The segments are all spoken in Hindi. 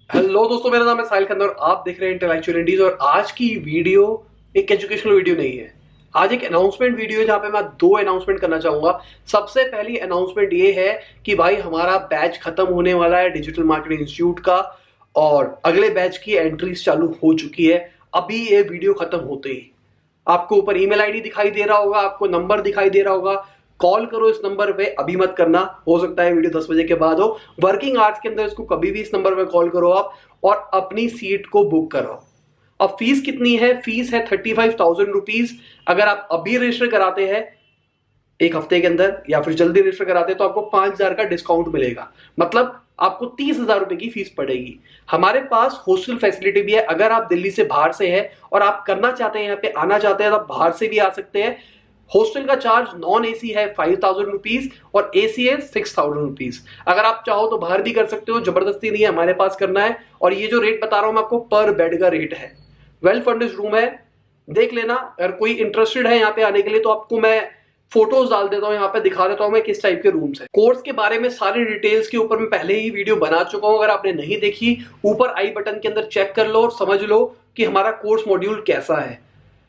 हेलो दोस्तों, मेरा नाम है साहिल खन्ना और आप देख रहे हैं इंटेलेक्चुअल इंडीज। और आज की वीडियो एक एजुकेशनल वीडियो नहीं है, आज एक अनाउंसमेंट वीडियो है जहां पे मैं दो अनाउंसमेंट करना चाहूंगा। सबसे पहली अनाउंसमेंट ये है कि भाई हमारा बैच खत्म होने वाला है डिजिटल मार्केटिंग इंस्टीट्यूट का और अगले बैच की एंट्रीज चालू हो चुकी है। अभी ये वीडियो खत्म होते ही आपको ऊपर ईमेल आईडी दिखाई दे रहा होगा, आपको नंबर दिखाई दे रहा होगा। कॉल करो इस नंबर पे, अभी मत करना, हो सकता है वीडियो 10 बजे के बाद हो। वर्किंग आवर्स के अंदर इसको कभी भी इस नंबर पे कॉल करो आप और अपनी सीट को बुक कराओ। अब फीस कितनी है? फीस है 35,000 रुपीज। अगर आप अभी रजिस्टर कराते हैं एक हफ्ते के अंदर या फिर जल्दी रजिस्टर कराते हैं तो आपको 5,000 का डिस्काउंट मिलेगा, मतलब आपको 30,000 रुपए की फीस पड़ेगी। हमारे पास हॉस्टल फैसिलिटी भी है। अगर आप दिल्ली से बाहर से हैं और आप करना चाहते हैं, यहाँ पे आना चाहते हैं, तो आप बाहर से भी आ सकते हैं। हॉस्टल का चार्ज नॉन एसी है 5,000 रुपीज और एसी है 6,000 रुपीज। अगर आप चाहो तो बाहर भी कर सकते हो, जबरदस्ती नहीं है, हमारे पास करना है। और ये जो रेट बता रहा हूं मैं आपको पर बेड का रेट है। वेल फर्निश्ड रूम है, देख लेना। अगर कोई इंटरेस्टेड है यहाँ पे आने के लिए तो आपको मैं फोटोज डाल देता हूँ, यहाँ पे दिखा देता हूँ मैं किस टाइप के रूम्स है। कोर्स के बारे में सारी डिटेल्स के ऊपर मैं पहले ही वीडियो बना चुका हूँ। अगर आपने नहीं देखी, ऊपर आई बटन के अंदर चेक कर लो और समझ लो कि हमारा कोर्स मॉड्यूल कैसा है।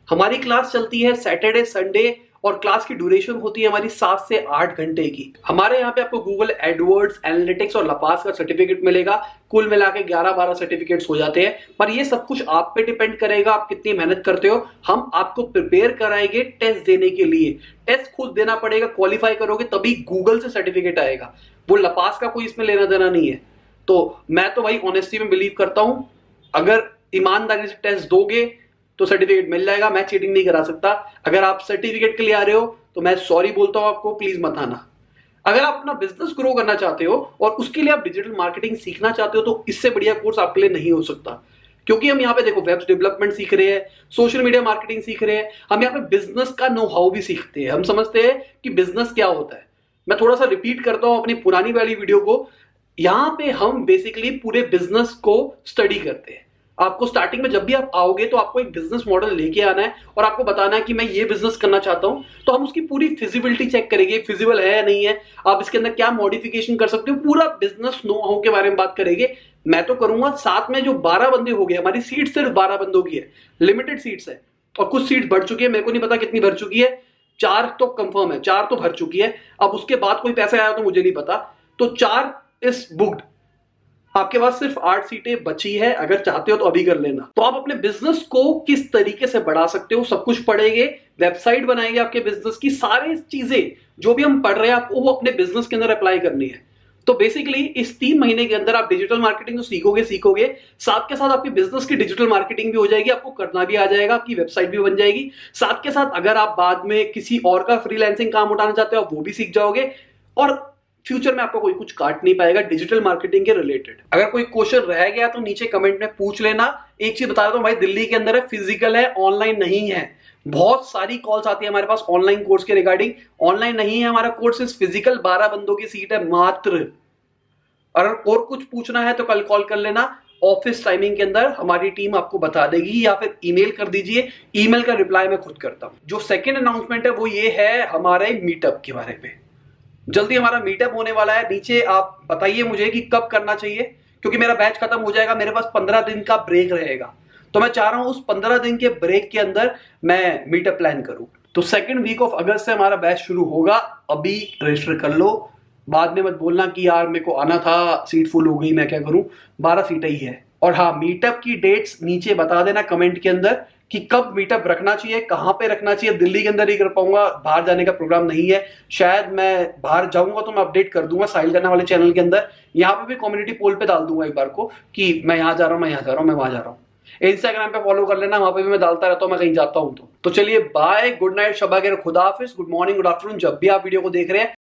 हमारी क्लास चलती है सैटरडे संडे और क्लास की ड्यूरेशन होती है हमारी 7 से 8 घंटे की। हमारे यहाँ पे आपको गूगल एडवर्ड्स, एनालिटिक्स और लपास का सर्टिफिकेट मिलेगा। कुल मिला के 11-12 सर्टिफिकेट्स हो जाते हैं। पर ये सब कुछ आप पे डिपेंड करेगा, आप कितनी मेहनत करते हो। हम आपको प्रिपेयर कराएंगे टेस्ट देने के लिए। टेस्ट खुद देना पड़ेगा, क्वालिफाई करोगे तभी गूगल से सर्टिफिकेट आएगा। वो लपास का कोई इसमें लेना देना नहीं है। तो मैं तो भाई ऑनेस्टी में बिलीव करता हूं, अगर ईमानदारी से टेस्ट दोगे तो सर्टिफिकेट मिल जाएगा। मैं चीटिंग नहीं करा सकता। अगर आप सर्टिफिकेट के लिए आ रहे हो तो मैं सॉरी बोलता हूं आपको, प्लीज मत आना। अगर आप अपना बिजनेस ग्रो करना चाहते हो और उसके लिए आप डिजिटल मार्केटिंग सीखना चाहते हो तो इससे बढ़िया कोर्स आपके लिए नहीं हो सकता। क्योंकि हम यहाँ पे देखो वेब डेवलपमेंट सीख रहे हैं, सोशल मीडिया मार्केटिंग सीख रहे हैं, हम यहाँ पे बिजनेस का नो हाउ भी सीखते हैं। हम समझते हैं कि बिजनेस क्या होता है। मैं थोड़ा सा रिपीट करता हूं अपनी पुरानी वाली वीडियो को। यहाँ पे हम बेसिकली पूरे बिजनेस को स्टडी करते हैं। आपको स्टार्टिंग में जब भी आप आओगे तो आपको एक बिजनेस मॉडल लेके आना है और आपको बताना है कि मैं ये बिजनेस करना चाहता हूं। तो हम उसकी पूरी फिजिबिलिटी चेक करेंगे, फिजिबल है या नहीं है, आप इसके अंदर क्या मॉडिफिकेशन कर सकते हो, पूरा बिजनेस नो हाउ के बारे में बात करेंगे। मैं तो करूंगा, साथ में जो 12 बंदे हो गए, हमारी सीट सिर्फ 12 बंदों की है, लिमिटेड सीट्स है और कुछ सीट्स बढ़ चुकी है, मेरे को नहीं पता कितनी भर चुकी है। 4 तो कंफर्म है, 4 तो भर चुकी है। अब उसके बाद कोई पैसा आया तो मुझे नहीं पता। तो 4 इज बुक्ड। आपके पास सिर्फ 8 सीटें बची है। अगर चाहते हो तो अभी कर लेना। तो आप अपने बिजनेस को किस तरीके से बढ़ा सकते हो सब कुछ पढ़ेंगे। वेबसाइट बनाएंगे आपके बिजनेस की, सारी चीजें जो भी हम पढ़ रहे हैं आपको वो अपने बिजनेस के अंदर अप्लाई करनी है। तो बेसिकली इस 3 महीने के अंदर आप डिजिटल मार्केटिंग तो सीखोगे, साथ के साथ आपकी बिजनेस की डिजिटल मार्केटिंग भी हो जाएगी, आपको करना भी आ जाएगा, आपकी वेबसाइट भी बन जाएगी। साथ के साथ अगर आप बाद में किसी और का फ्रीलांसिंग काम उठाना चाहते हो आप वो भी सीख जाओगे और फ्यूचर में आपको कोई कुछ काट नहीं पाएगा डिजिटल मार्केटिंग के रिलेटेड। अगर कोई क्वेश्चन रह गया तो नीचे कमेंट में पूछ लेना। एक चीज बता देता हूं भाई, दिल्ली के अंदर है, फिजिकल है, ऑनलाइन नहीं है। बहुत सारी कॉल्स आती है हमारे पास ऑनलाइन कोर्स के रिगार्डिंग। ऑनलाइन नहीं है हमारा कोर्स, इस फिजिकल 12 बंदों की सीट है मात्र। अगर और कुछ पूछना है तो कल कॉल कर लेना, ऑफिस टाइमिंग के अंदर हमारी टीम आपको बता देगी, या फिर ईमेल कर दीजिए, ईमेल का रिप्लाई मैं खुद करता हूं। जो सेकंड अनाउंसमेंट है वो ये है हमारे मीटअप के बारे में। जल्दी हमारा मीटअप होने वाला है। नीचे आप बताइए मुझे कि कब करना चाहिए, क्योंकि मेरा बैच खत्म हो जाएगा, मेरे पास 15 दिन का ब्रेक रहेगा। तो मैं चाह रहा हूं उस 15 दिन के ब्रेक के अंदर मैं मीटअप प्लान करूं। तो सेकंड वीक ऑफ अगस्त से हमारा बैच शुरू होगा। अभी रजिस्टर कर लो, बाद में मत बोलना कि यार मेरे को आना था, सीट फुल हो गई, मैं क्या करूं। 12 सीटें ही है। और हाँ, मीटअप की डेट्स नीचे बता देना कमेंट के अंदर कि कब मीटअप रखना चाहिए, कहां पे रखना चाहिए। दिल्ली के अंदर ही कर पाऊंगा, बाहर जाने का प्रोग्राम नहीं है। शायद मैं बाहर जाऊंगा तो मैं अपडेट कर दूंगा साहिल खन्ना वाले चैनल के अंदर। यहाँ पे भी कम्युनिटी पोल पे डाल दूंगा एक बार को कि मैं यहाँ जा रहा हूँ, मैं यहाँ जा रहा हूँ, मैं वहां जा रहा हूँ। इंस्टाग्राम पे फॉलो कर लेना, वहां पे भी मैं डालता रहता हूँ मैं कहीं जाता हूँ तो चलिए बाय, गुड नाइट, शबा खैर, खुदा हाफिज, गुड मॉर्निंग, गुड आफ्टरनून, जब भी आप वीडियो को देख रहे हैं।